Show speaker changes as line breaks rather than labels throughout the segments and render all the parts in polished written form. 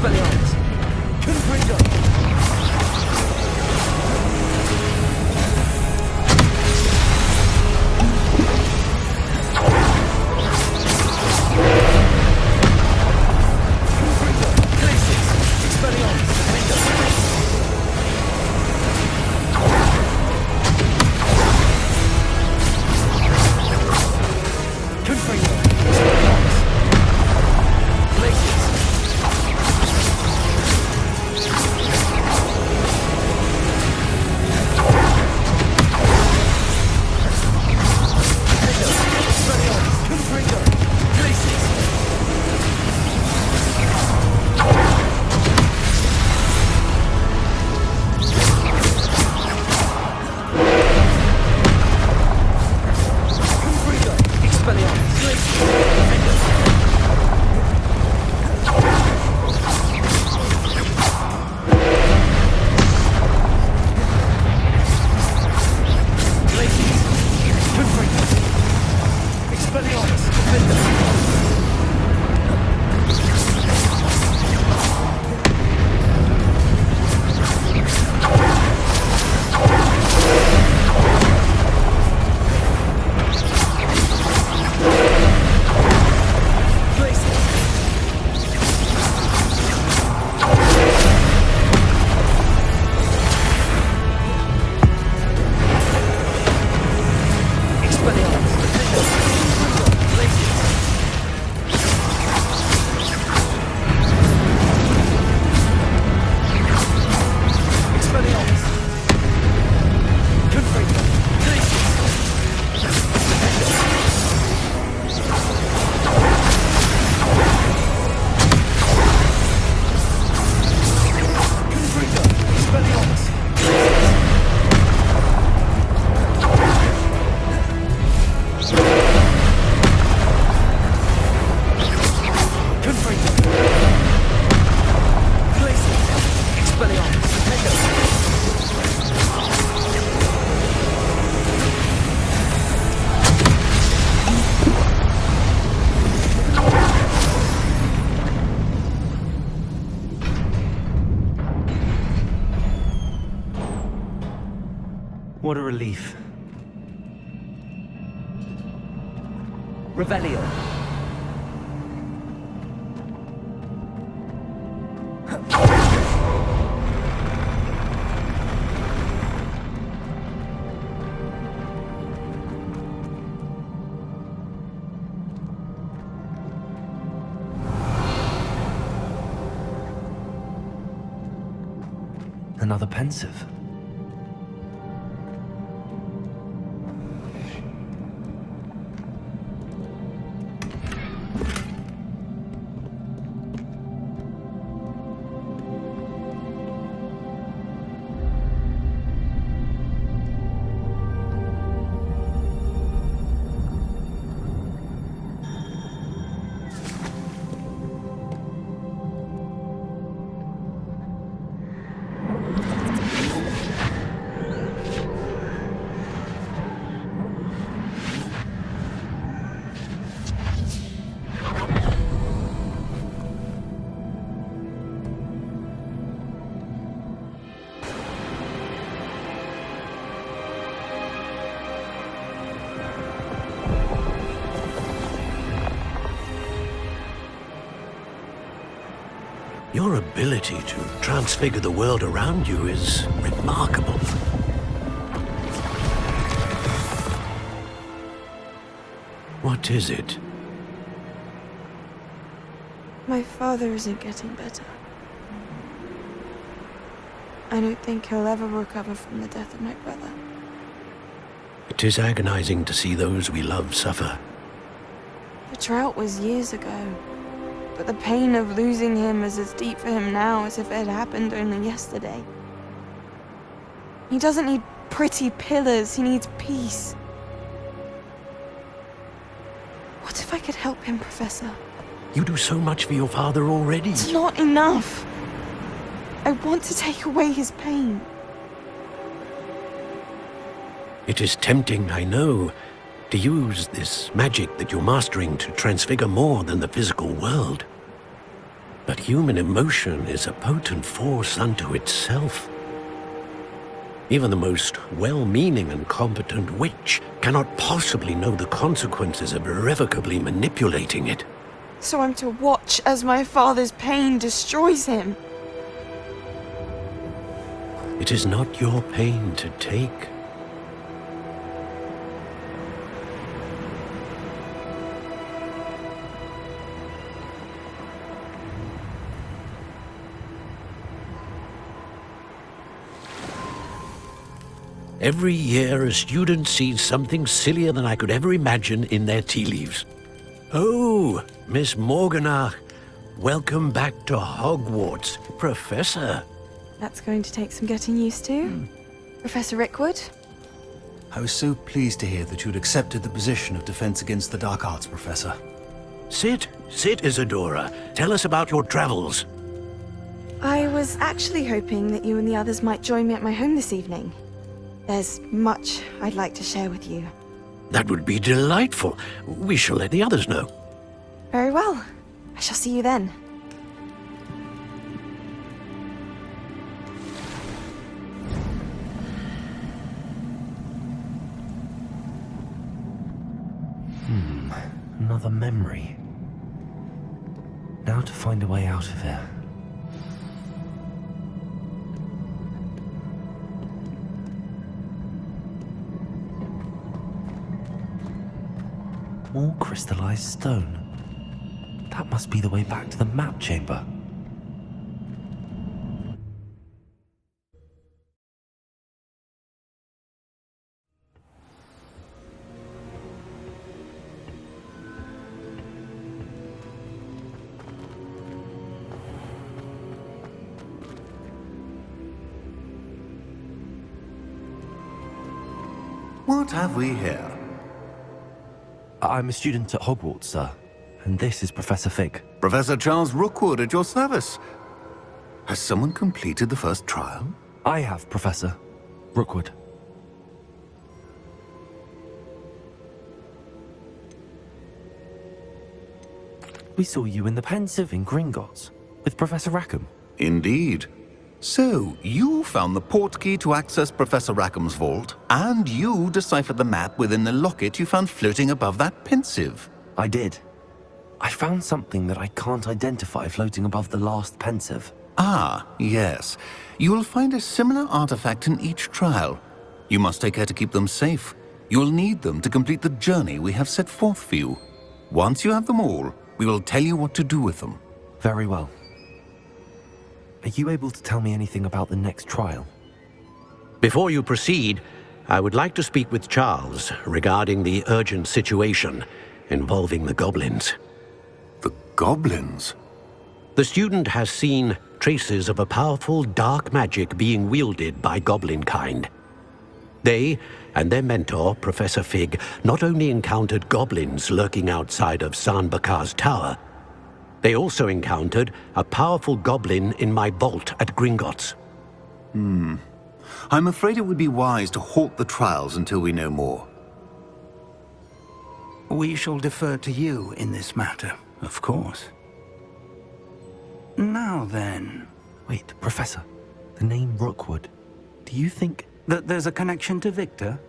Expelliarmus! Confringo!
What a relief.
Revelio.
Another pensive.
Your ability to transfigure the world around you is remarkable. What is it?
My father isn't getting better. I don't think he'll ever recover from the death of my brother.
It is agonizing to see those we love suffer.
The drought was years ago, but the pain of losing him is as deep for him now as if it had happened only yesterday. He doesn't need pretty pillars, he needs peace. What if I could help him, Professor?
You do so much for your father already.
It's not enough. I want to take away his pain.
It is tempting, I know, to use this magic that you're mastering to transfigure more than the physical world. But human emotion is a potent force unto itself. Even the most well-meaning and competent witch cannot possibly know the consequences of irrevocably manipulating it.
So I'm to watch as my father's pain destroys him.
It is not your pain to take. Every year, a student sees something sillier than I could ever imagine in their tea leaves. Oh, Miss Morganach, welcome back to Hogwarts, Professor.
That's going to take some getting used to. Professor Rickwood?
I was so pleased to hear that you'd accepted the position of Defense Against the Dark Arts, Professor.
Sit, Isadora. Tell us about your travels.
I was actually hoping that you and the others might join me at my home this evening. There's much I'd like to share with you.
That would be delightful. We shall let the others know.
Very well. I shall see you then.
Another memory. Now to find a way out of here. More crystallized stone. That must be the way back to the map chamber.
What have we here?
I'm a student at Hogwarts, sir. And this is Professor Fig.
Professor Charles Rookwood at your service. Has someone completed the first trial?
I have, Professor Rookwood. We saw you in the Pensive in Gringotts with Professor Rackham.
Indeed. So, you found the portkey to access Professor Rackham's vault, and you deciphered the map within the locket you found floating above that Pensive.
I did. I found something that I can't identify floating above the last Pensive.
Ah, yes. You will find a similar artifact in each trial. You must take care to keep them safe. You will need them to complete the journey we have set forth for you. Once you have them all, we will tell you what to do with them.
Very well. Are you able to tell me anything about the next trial?
Before you proceed, I would like to speak with Charles regarding the urgent situation involving the goblins.
The goblins?
The student has seen traces of a powerful dark magic being wielded by goblin kind. They and their mentor, Professor Fig, not only encountered goblins lurking outside of Sanbakar's tower, they also encountered a powerful goblin in my vault at Gringotts.
I'm afraid it would be wise to halt the trials until we know more.
We shall defer to you in this matter, of course. Now then...
Wait, Professor. The name Rookwood. Do you think...
that there's a connection to Victor?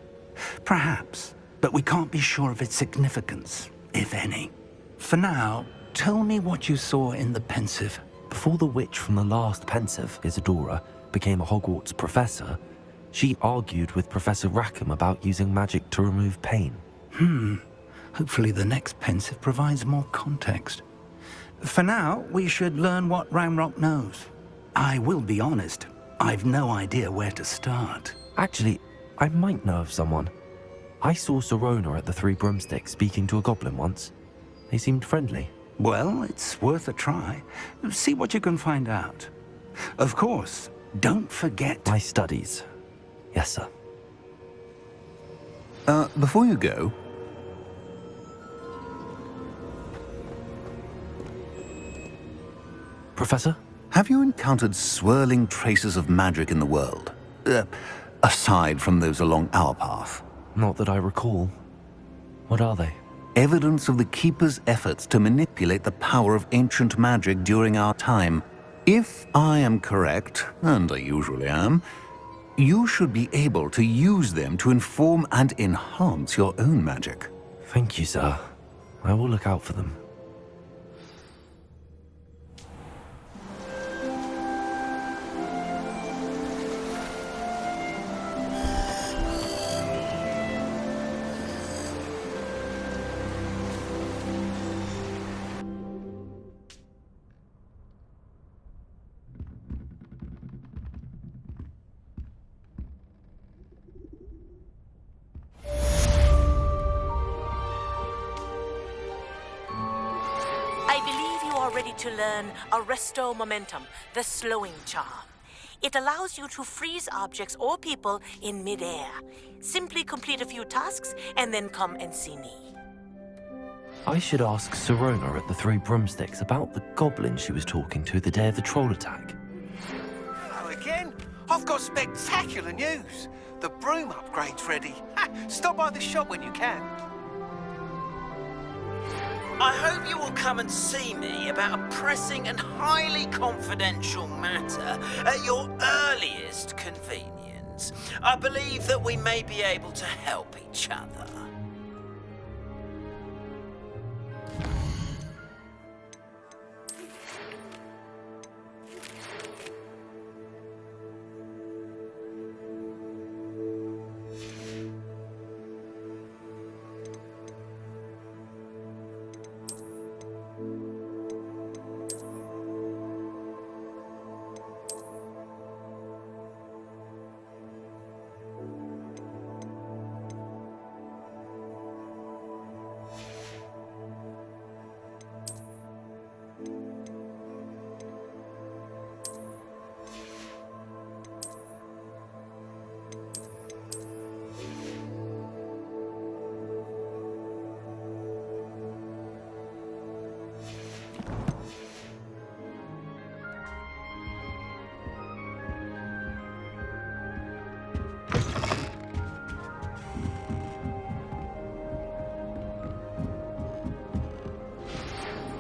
Perhaps, but we can't be sure of its significance, if any. For now, tell me what you saw in the Pensive.
Before the witch from the last Pensive, Isadora, became a Hogwarts professor, she argued with Professor Rackham about using magic to remove pain.
Hopefully the next Pensive provides more context. For now, we should learn what Ramrock knows. I will be honest, I've no idea where to start.
Actually, I might know of someone. I saw Serona at the Three Broomsticks speaking to a goblin once. They seemed friendly.
Well, it's worth a try. See what you can find out. Of course, don't forget...
My studies. Yes, sir.
Before you go...
Professor?
Have you encountered swirling traces of magic in the world? Aside from those along our path?
Not that I recall. What are they?
evidence of the Keeper's efforts to manipulate the power of ancient magic during our time. If I am correct, and I usually am, you should be able to use them to inform and enhance your own magic.
Thank you, sir. I will look out for them.
I believe you are ready to learn Arresto Momentum, the slowing charm. It allows you to freeze objects or people in midair. Simply complete a few tasks and then come and see me.
I should ask Sirona at the Three Broomsticks about the goblin she was talking to the day of the troll attack.
Hello again. I've got spectacular news. The broom upgrade's ready. Stop by the shop when you can.
I hope you will come and see me about a pressing and highly confidential matter at your earliest convenience. I believe that we may be able to help each other.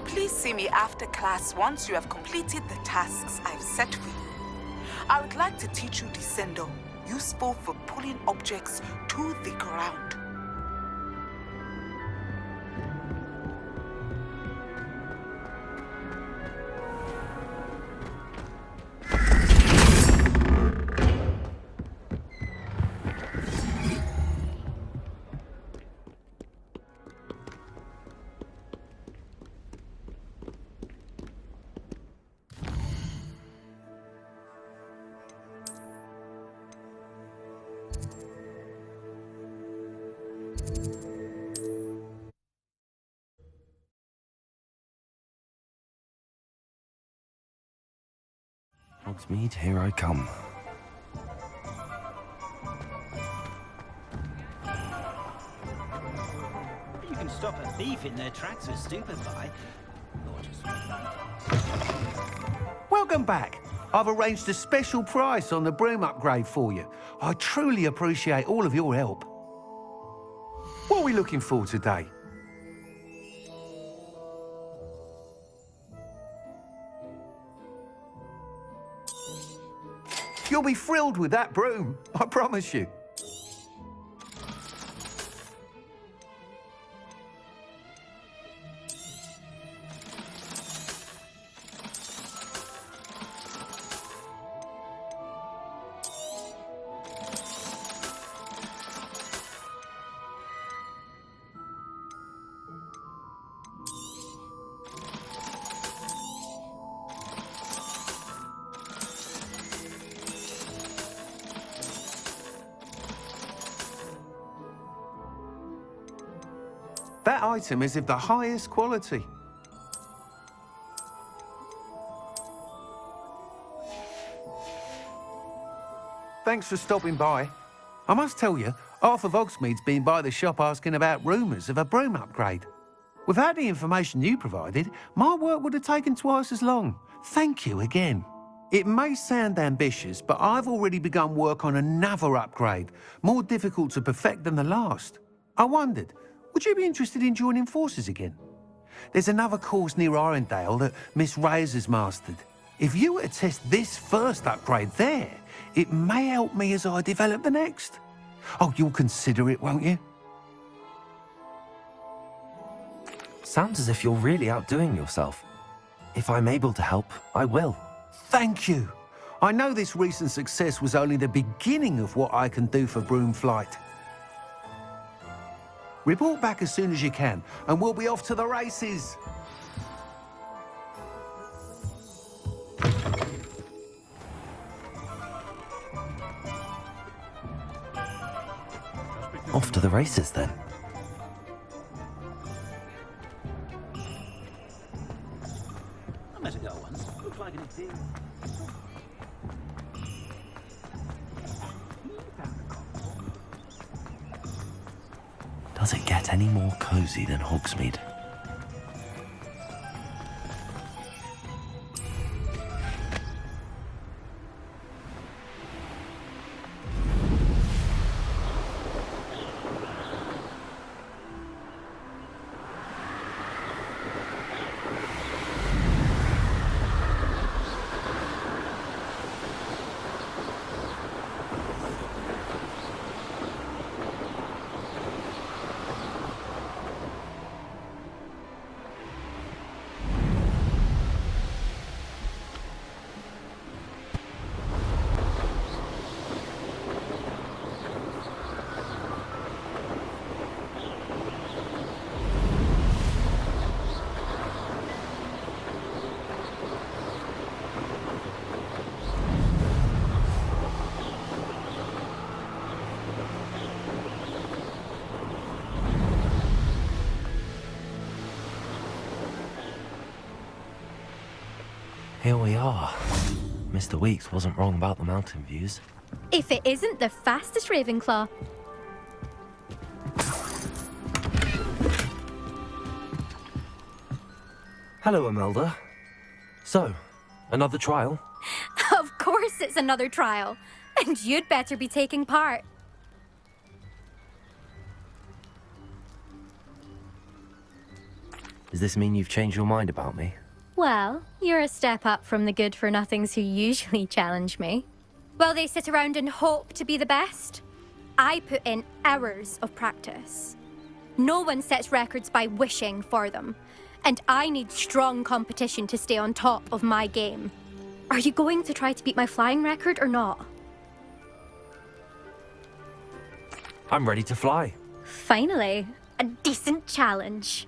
Please see me after class once you have completed the tasks I've set for you. I would like to teach you Descendo, useful for pulling objects to the ground.
Hogsmeade, here I come.
You can stop a thief in their tracks with stupefy.
Welcome back. I've arranged a special price on the broom upgrade for you. I truly appreciate all of your help. What are we looking for today? You'll be thrilled with that broom, I promise you. That item is of the highest quality. Thanks for stopping by. I must tell you, half of Hogsmeade's been by the shop asking about rumours of a broom upgrade. Without the information you provided, my work would have taken twice as long. Thank you again. It may sound ambitious, but I've already begun work on another upgrade, more difficult to perfect than the last. I wondered, Would you be interested in joining forces again? There's another course near Arendale that Miss Reyes has mastered. If you were to test this first upgrade there, it may help me as I develop the next. Oh, you'll consider it, won't you?
Sounds as if you're really outdoing yourself. If I'm able to help, I will.
Thank you. I know this recent success was only the beginning of what I can do for Broomflight. Report back as soon as you can, and we'll be off to the races.
Off to the races, then.
I met a girl once. Looked like an exam.
Does it get any more cozy than Hogsmeade? Here we are. Mr. Weeks wasn't wrong about the mountain views.
If it isn't the fastest Ravenclaw.
Hello, Imelda. So, another trial?
Of course it's another trial. And you'd better be taking part.
Does this mean you've changed your mind about me?
Well, you're a step up from the good-for-nothings who usually challenge me. While they sit around and hope to be the best, I put in hours of practice. No one sets records by wishing for them, and I need strong competition to stay on top of my game. Are you going to try to beat my flying record or not?
I'm ready to fly.
Finally, a decent challenge.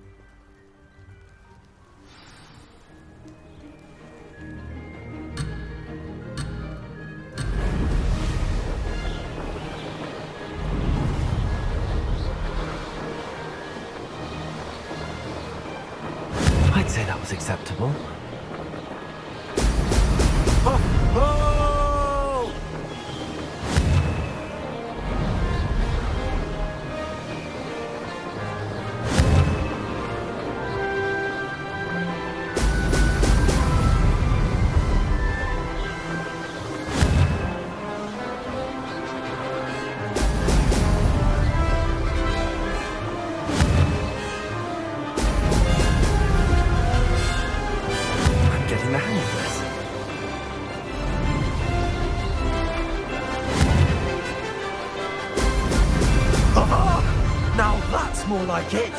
I'd say that was acceptable. I'm getting the hang of this. Now that's more like it!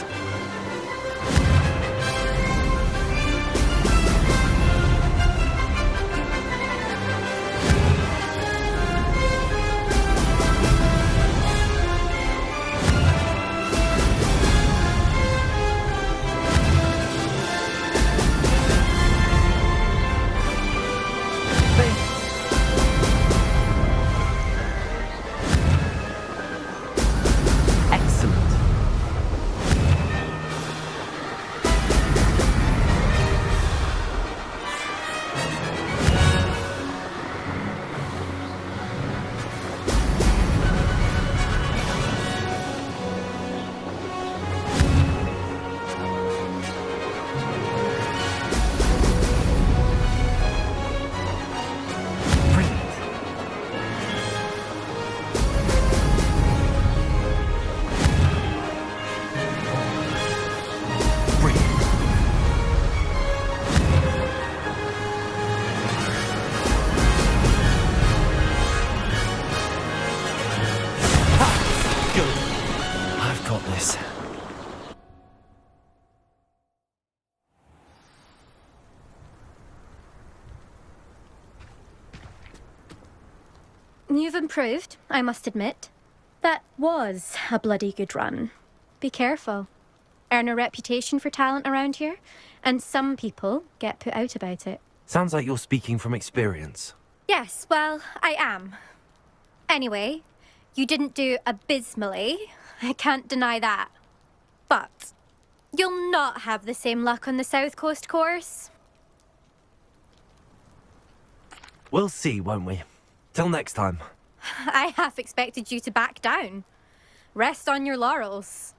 Excellent.
You've improved, I must admit. That was a bloody good run. Be careful. Earn a reputation for talent around here, and some people get put out about it.
Sounds like you're speaking from experience.
Yes, well, I am. Anyway, you didn't do abysmally. I can't deny that. But you'll not have the same luck on the South Coast course.
We'll see, won't we? Till next time.
I half expected you to back down. Rest on your laurels.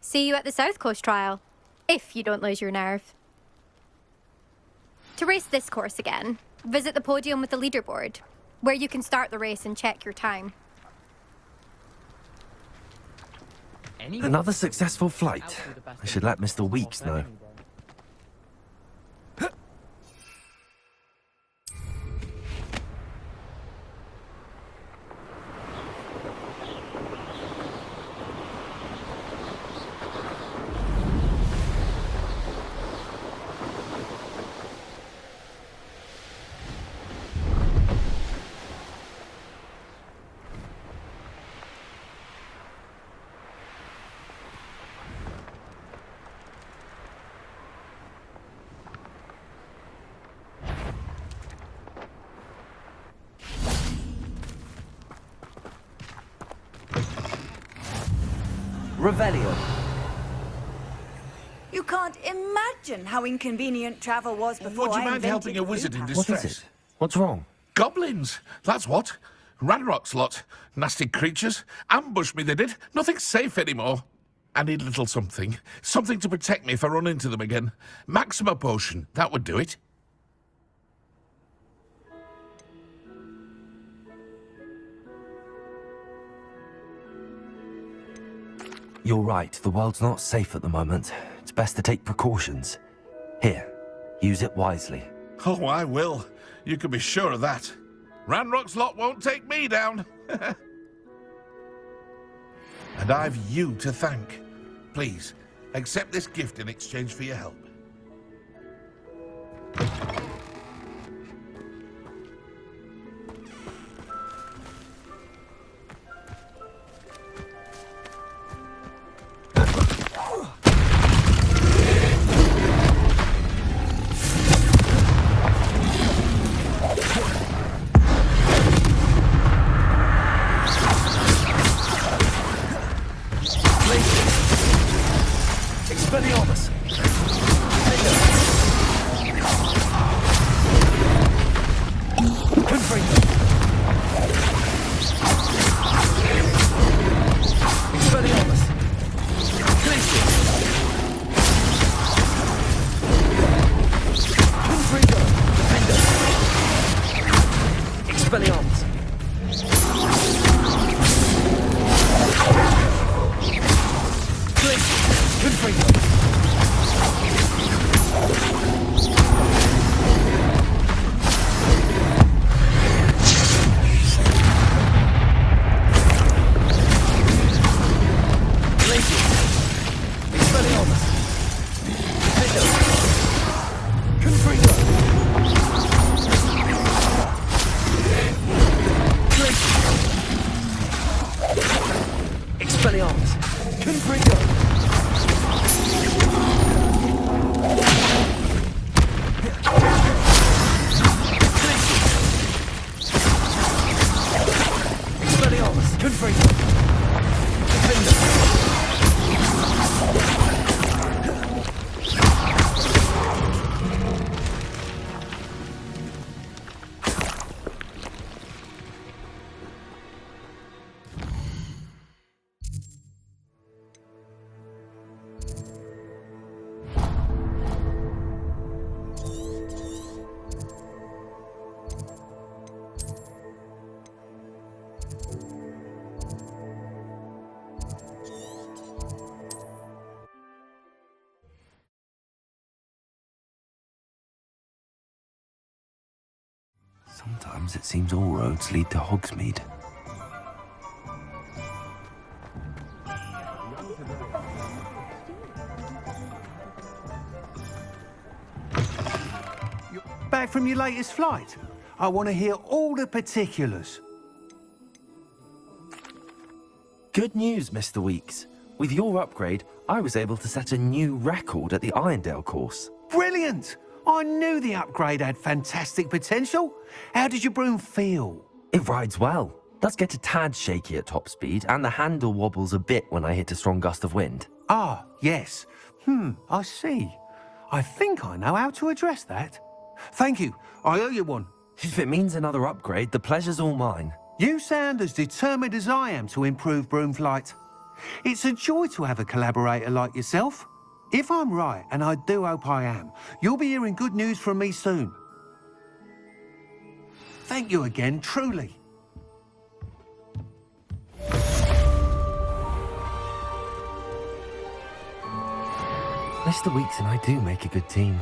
See you at the South Coast trial, if you don't lose your nerve. To race this course again, visit the podium with the leaderboard, where you can start the race and check your time.
Another successful flight. I should let Mr. Weeks know. Revelio.
You can't imagine how inconvenient travel was before
Would you
I
mind
invented
helping a wizard in
What
distress?
is it? What's wrong?
Goblins! That's what. Ranrock's lot. Nasty creatures. Ambushed me, they did. Nothing's safe anymore. I need a little something. Something to protect me if I run into them again. Maxima potion. That would do it.
You're right, the world's not safe at the moment. It's best to take precautions. Here, use it wisely.
Oh, I will. You can be sure of that. Ranrock's lot won't take me down. And I've you to thank. Please, accept this gift in exchange for your help.
Expelliarmus! Confringo! Expelliarmus! Glacius! Confringo! Defender! Expelliarmus! Glacius! Confringo! Expelliarmus! Confringo! Expelliarmus! Confringo! Defender! Sometimes it seems all roads lead to Hogsmeade.
Back from your latest flight? I want to hear all the particulars.
Good news, Mr. Weeks. With your upgrade, I was able to set a new record at the Irondale course.
Brilliant! I knew the upgrade had fantastic potential. How did your broom feel?
It rides well. Does get a tad shaky at top speed, and the handle wobbles a bit when I hit a strong gust of wind.
Ah, yes. I see. I think I know how to address that. Thank you. I owe you one.
If it means another upgrade, the pleasure's all mine.
You sound as determined as I am to improve broom flight. It's a joy to have a collaborator like yourself. If I'm right, and I do hope I am, you'll be hearing good news from me soon. Thank you again, truly.
Mr. Weeks and I do make a good team.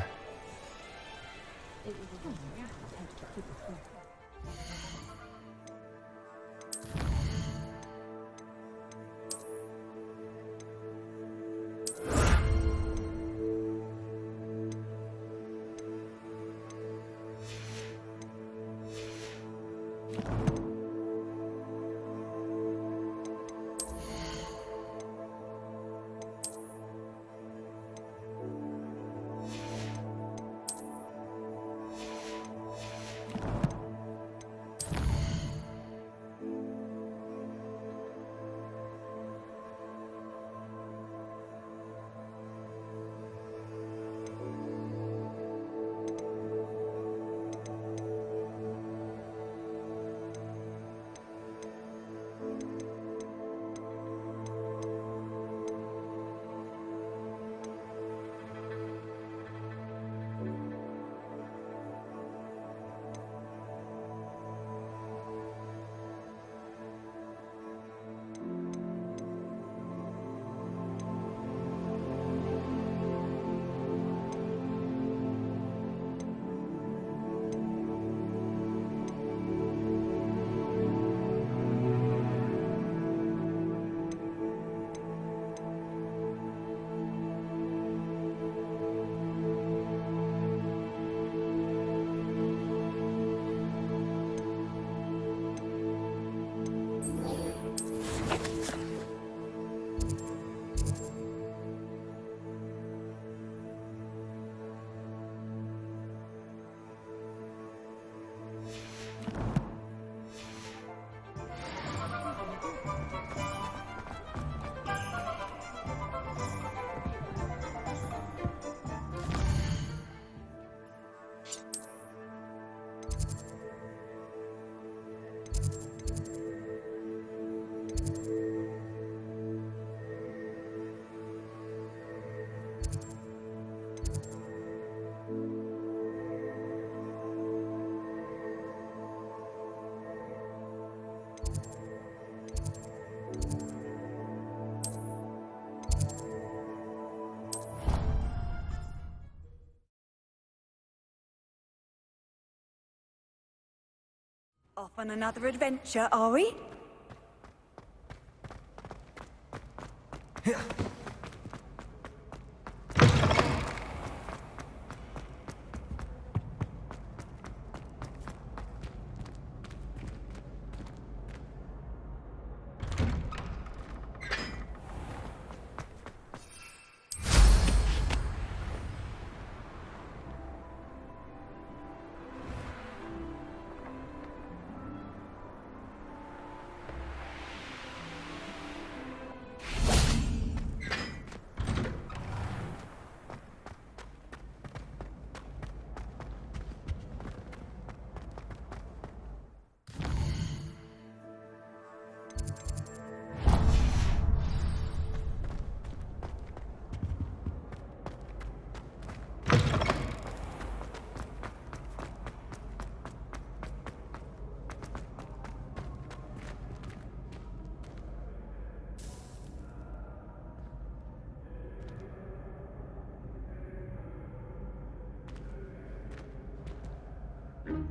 Off on another adventure, are we?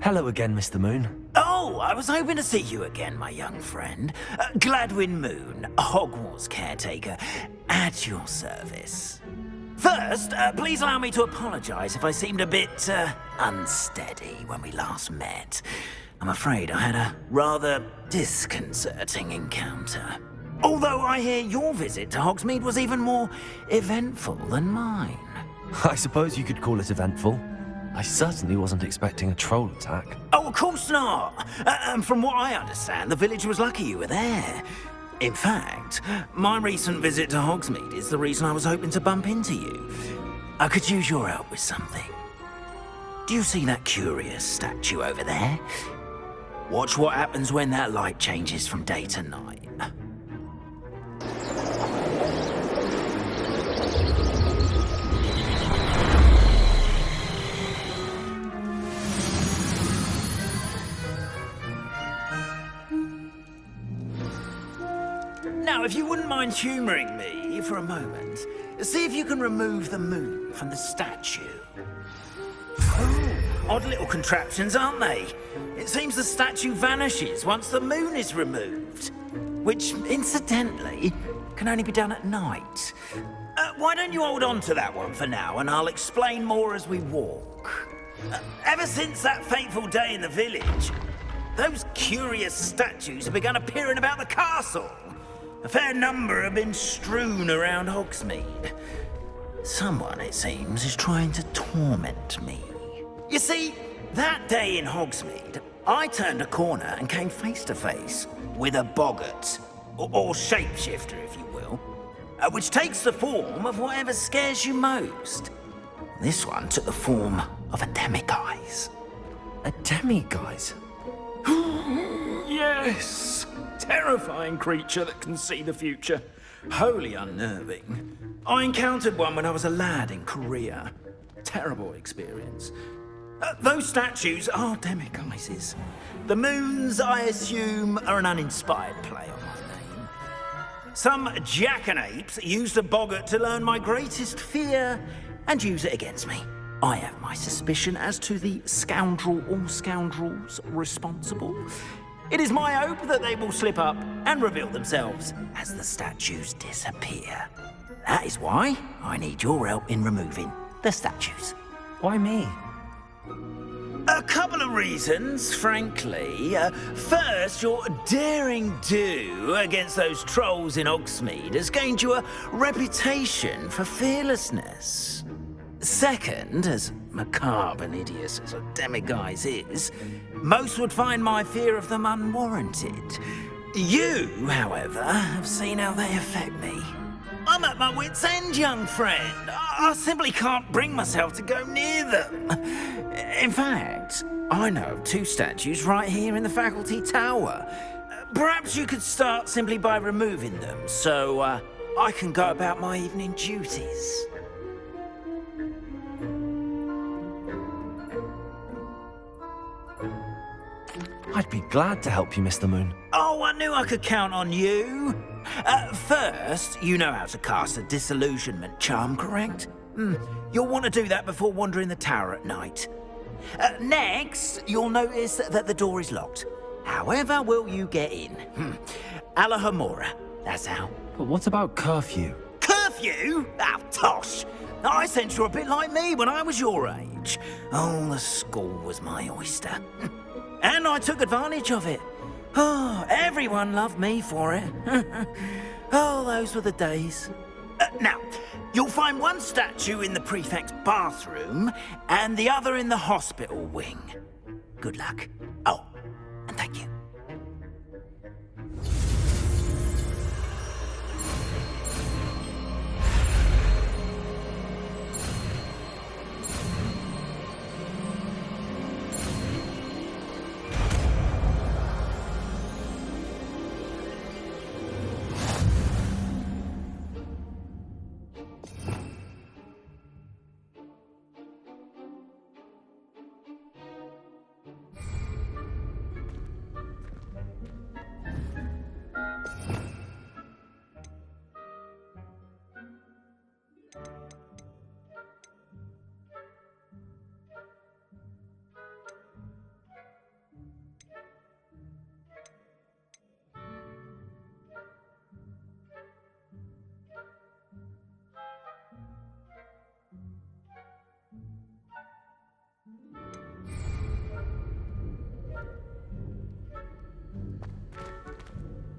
Hello again, Mr. Moon.
Oh, I was hoping to see you again, my young friend. Gladwin Moon, Hogwarts caretaker, at your service. First, please allow me to apologize if I seemed a bit unsteady when we last met. I'm afraid I had a rather disconcerting encounter. Although I hear your visit to Hogsmeade was even more eventful than mine.
I suppose you could call it eventful. I certainly wasn't expecting a troll attack.
Oh, of course not. And from what I understand, the village was lucky you were there. In fact, my recent visit to Hogsmeade is the reason I was hoping to bump into you. I could use your help with something. Do you see that curious statue over there? Watch what happens when that light changes from day to night. Now, if you wouldn't mind humouring me for a moment, see if you can remove the moon from the statue. Oh, odd little contraptions, aren't they? It seems the statue vanishes once the moon is removed, which, incidentally, can only be done at night. Why don't you hold on to that one for now, and I'll explain more as we walk. Ever since that fateful day in the village, those curious statues have begun appearing about the castle. A fair number have been strewn around Hogsmeade. Someone, it seems, is trying to torment me. You see, that day in Hogsmeade, I turned a corner and came face to face with a boggart, or shapeshifter, if you will, which takes the form of whatever scares you most. This one took the form of a demiguise.
A demiguise?
Yes! Terrifying creature that can see the future. Wholly unnerving. I encountered one when I was a lad in Korea. Terrible experience. Those statues are demiguises. The moons, I assume, are an uninspired play on my name. Some jackanapes used a boggart to learn my greatest fear and use it against me. I have my suspicion as to the scoundrel or scoundrels responsible. It is my hope that they will slip up and reveal themselves as the statues disappear. That is why I need your help in removing the statues.
Why me?
A couple of reasons, frankly. First, your daring do against those trolls in Hogsmeade has gained you a reputation for fearlessness. Second, as macabre and hideous as a demiguise is, most would find my fear of them unwarranted. You, however, have seen how they affect me. I'm at my wit's end, young friend. I simply can't bring myself to go near them. In fact, I know of two statues right here in the faculty tower. Perhaps you could start simply by removing them, so I can go about my evening duties.
I'd be glad to help you, Mr. Moon.
Oh, I knew I could count on you. First, you know how to cast a disillusionment charm, correct? You'll want to do that before wandering the tower at night. Next, you'll notice that the door is locked. However will you get in? Alahomora, that's how.
But what about curfew?
Curfew? Oh, tosh! I sense you're a bit like me when I was your age. Oh, the school was my oyster. And I took advantage of it. Oh, everyone loved me for it. Oh, those were the days. Now, you'll find one statue in the prefect's bathroom and the other in the hospital wing. Good luck. Oh, and thank you.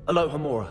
Alohomora.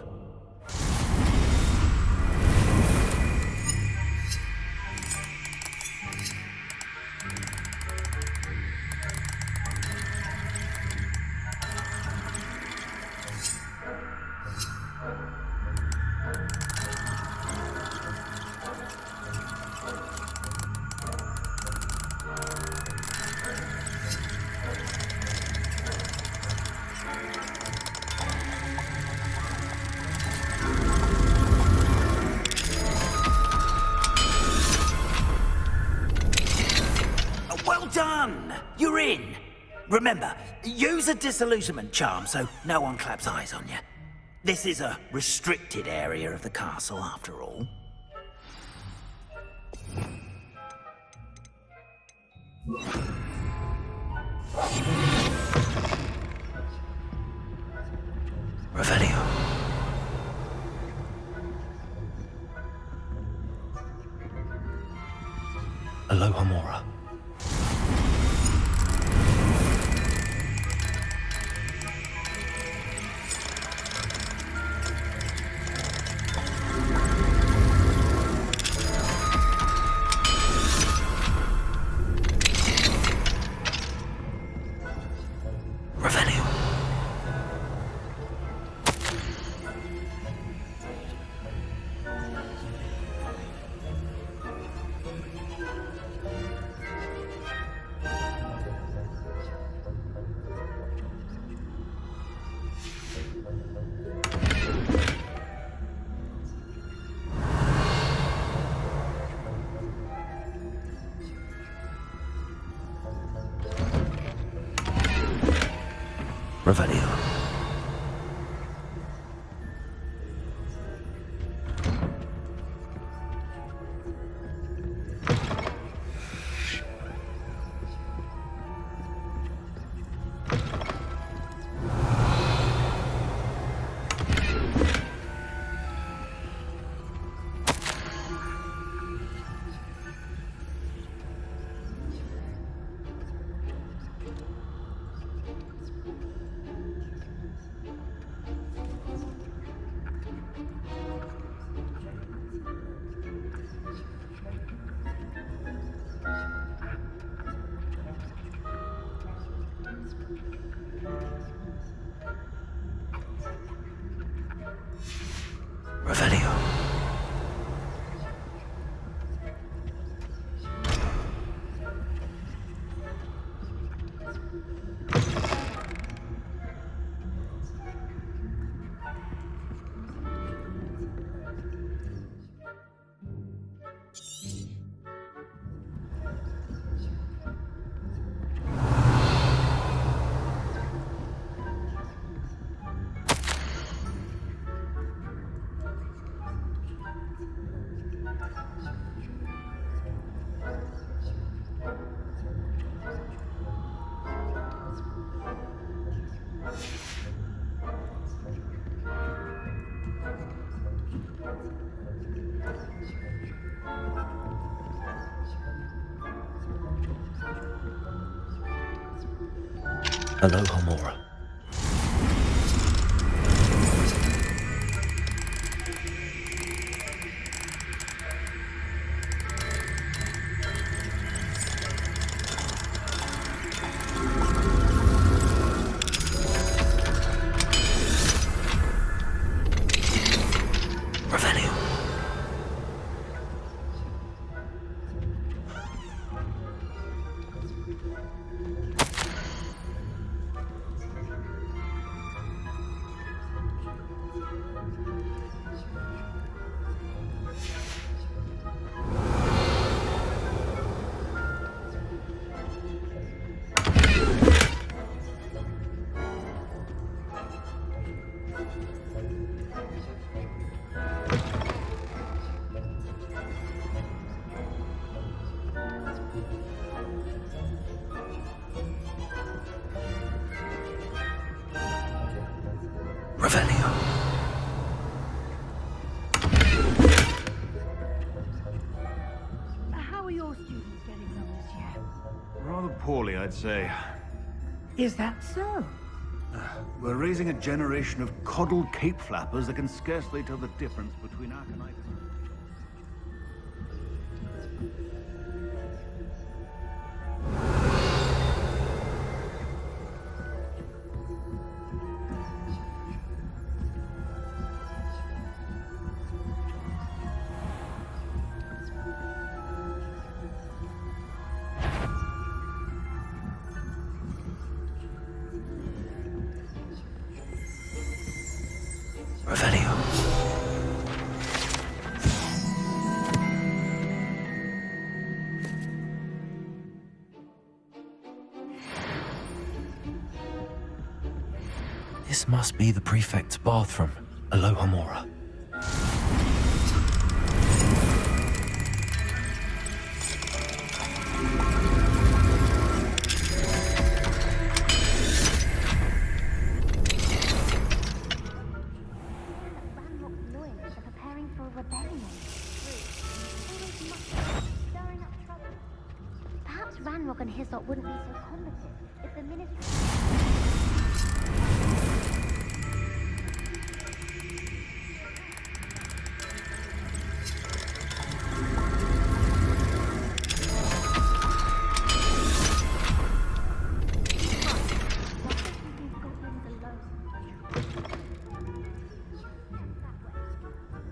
Remember, use a disillusionment charm so no one claps eyes on you. This is a restricted area of the castle, after all.
Revelio. Aloha Mora. Revelio. Revelio. Revelio. Aloha Mora. Revelio. Revelio.
How are your students getting on this year?
Rather poorly, I'd say.
Is that so?
We're raising a generation of coddled cape flappers that can scarcely tell the difference between Arcanitis.
Revelio. This must be the prefect's bathroom. Alohomora.
Perhaps Ranrock and Hyssop wouldn't be so combative if the ministry...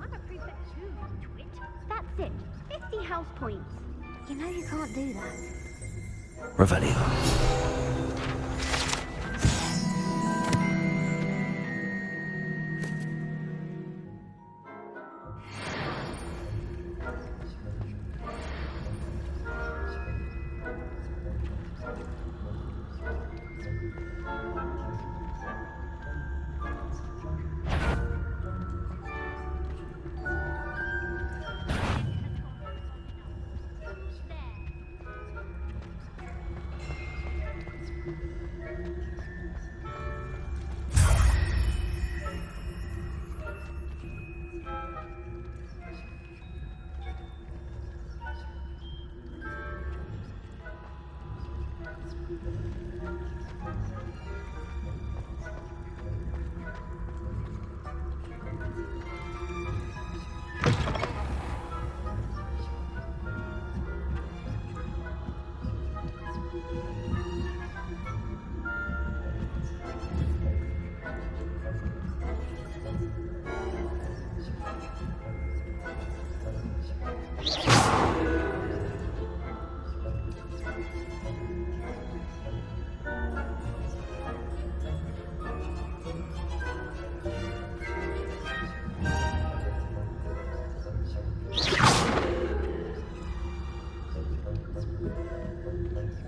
I'm a prefect too, twit. That's it. 50 house points. You know you can't do that.
Revelio.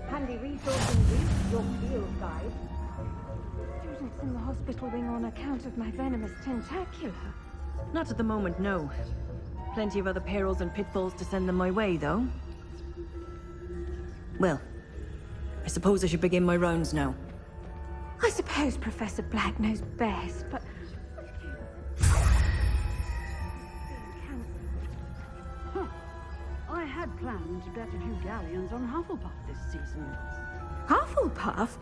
Handy resource indeed, your field guide.
Students in the hospital wing on account of my venomous tentacula.
Not at the moment, no. Plenty of other perils and pitfalls to send them my way, though. Well, I suppose I should begin my rounds now.
I suppose Professor Black knows best, but...
Huh. I had planned to bet a few galleons on Hufflepuff this season.
Hufflepuff?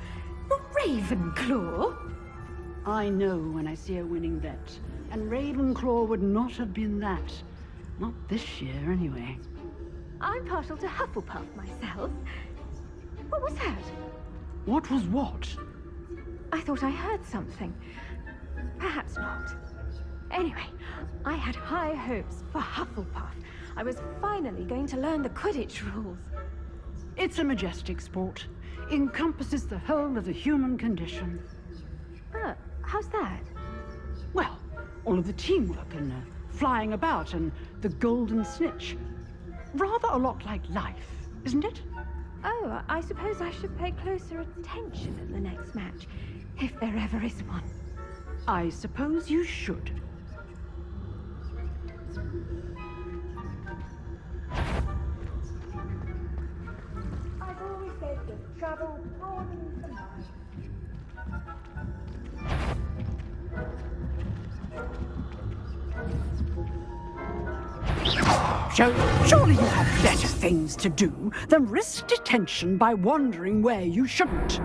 Not Ravenclaw?
I know when I see a winning bet, and Ravenclaw would not have been that. Not this year, anyway.
I'm partial to Hufflepuff myself. What was that?
What was what?
I thought I heard something. Perhaps not. Anyway, I had high hopes for Hufflepuff. I was finally going to learn the Quidditch rules.
It's a majestic sport. Encompasses the whole of the human condition.
How's that?
Well, all of the teamwork and flying about and the golden snitch. Rather a lot like life, isn't it?
Oh, I suppose I should pay closer attention at the next match, if there ever is one.
I suppose you should.
I've always said that travel broadens the mind.
Surely you have better things to do than risk detention by wandering where you shouldn't.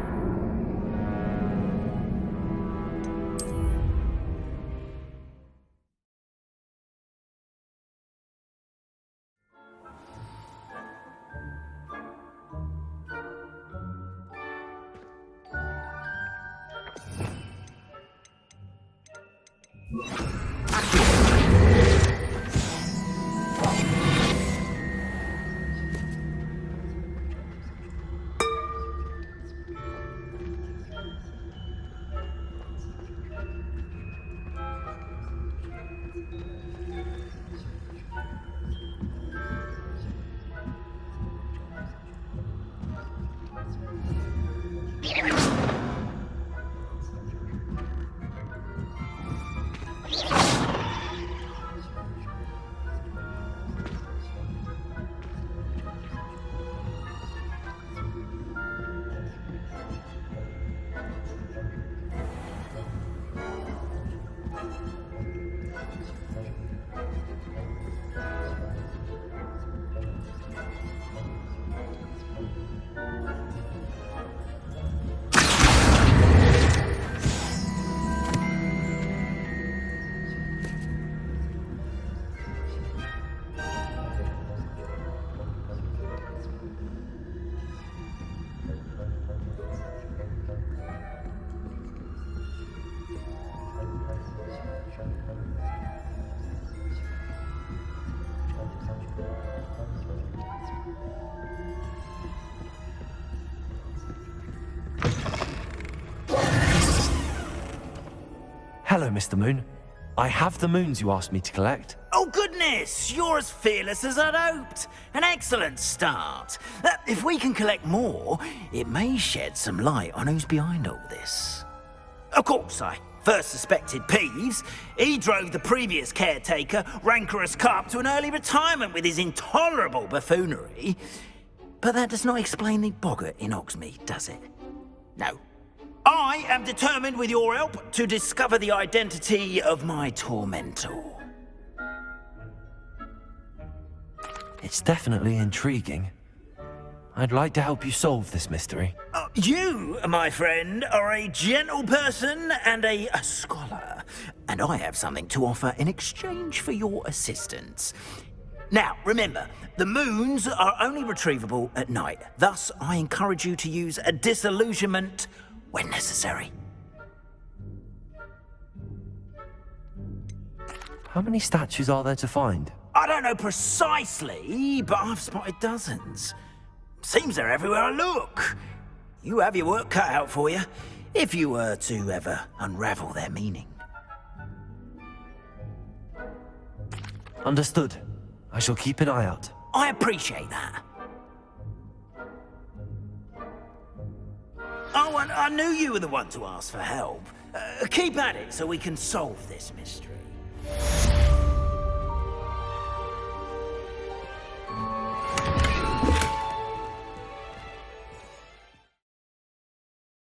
Hello, Mr. Moon. I have the moons you asked me to collect.
Oh, goodness! You're as fearless as I'd hoped. An excellent start. If we can collect more, it may shed some light on who's behind all this. Of course, I first suspected Peeves. He drove the previous caretaker, rancorous Carp, to an early retirement with his intolerable buffoonery. But that does not explain the boggart in Hogsmeade, does it? No. I am determined, with your help, to discover the identity of my tormentor.
It's definitely intriguing. I'd like to help you solve this mystery.
You, my friend, are a gentle person and a scholar, and I have something to offer in exchange for your assistance. Now, remember, the moons are only retrievable at night. Thus, I encourage you to use a disillusionment when necessary.
How many statues are there to find?
I don't know precisely, but I've spotted dozens. Seems they're everywhere I look. You have your work cut out for you, if you were to ever unravel their meaning.
Understood. I shall keep an eye out.
I appreciate that. Oh, and I knew you were the one to ask for help. Keep at it so we can solve this mystery.